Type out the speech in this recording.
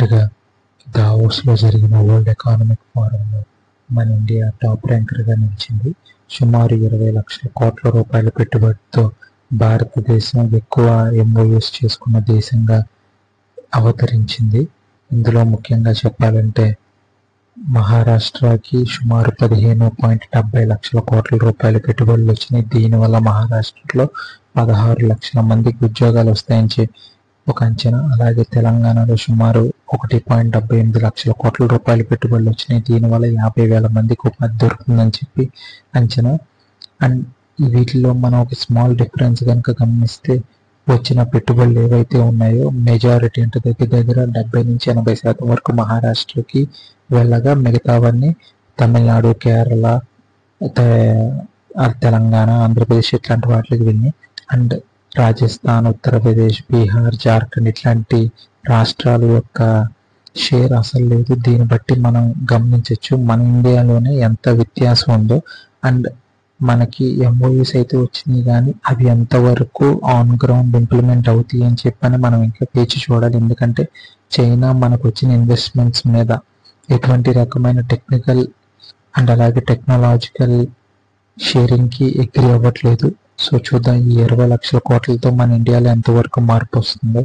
రీసెంట్గా దావోస్లో జరిగిన world economic ఫోరంలో మన ఇండియా టాప్ ర్యాంకర్గా నిలిచింది. సుమారు 20 లక్షల కోట్ల రూపాయల పెట్టుబడితో భారతదేశం ఎక్కువ ఎంఓయూస్ చేసుకున్న దేశంగా అవతరించింది. ఇందులో ముఖ్యంగా చెప్పాలంటే మహారాష్ట్రకి సుమారు 15.70 లక్షల కోట్ల రూపాయల పెట్టుబడులు వచ్చినాయి. దీనివల్ల మహారాష్ట్రలో 16 లక్షల మందికి ఉద్యోగాలు వస్తాయని ఒక అంచనా. అలాగే తెలంగాణలో సుమారు 1.78 లక్షల కోట్ల రూపాయల పెట్టుబడులు వచ్చినాయి. దీనివల్ల 50,000 మందికి ఉపాధి దొరుకుతుందని చెప్పి అంచనా. అండ్ వీటిలో మనం ఒక స్మాల్ డిఫరెన్స్ కనుక గమనిస్తే వచ్చిన పెట్టుబడులు ఏవైతే ఉన్నాయో మెజారిటీ అంటే దగ్గర 70-80% వరకు మహారాష్ట్రకి వెళ్ళగా మిగతావన్నీ తమిళనాడు, కేరళ, తెలంగాణ, ఆంధ్రప్రదేశ్ ఇట్లాంటి వాటికి వెళ్ళినాయి. అండ్ రాజస్థాన్, ఉత్తరప్రదేశ్, బీహార్, జార్ఖండ్ ఇట్లాంటి రాష్ట్రాల యొక్క షేర్ అసలు లేదు. దీన్ని బట్టి మనం గమనించవచ్చు మన ఇండియాలోనే ఎంత వ్యత్యాసం ఉందో. అండ్ మనకి ఎంఓయూస్ అయితే వచ్చినాయి కానీ అవి ఎంతవరకు ఆన్ గ్రౌండ్ ఇంప్లిమెంట్ అవుతాయి అని చెప్పని మనం ఇంకా వేచి చూడాలి. ఎందుకంటే చైనా మనకు వచ్చిన ఇన్వెస్ట్మెంట్స్ మీద ఎటువంటి రకమైన టెక్నికల్ అండ్ అలాగే టెక్నాలజికల్ షేరింగ్కి అగ్రీ అవ్వట్లేదు. సో చూద్దాం ఈ 20 లక్షల కోట్లతో మన ఇండియాలో ఎంతవరకు మార్పు వస్తుందో.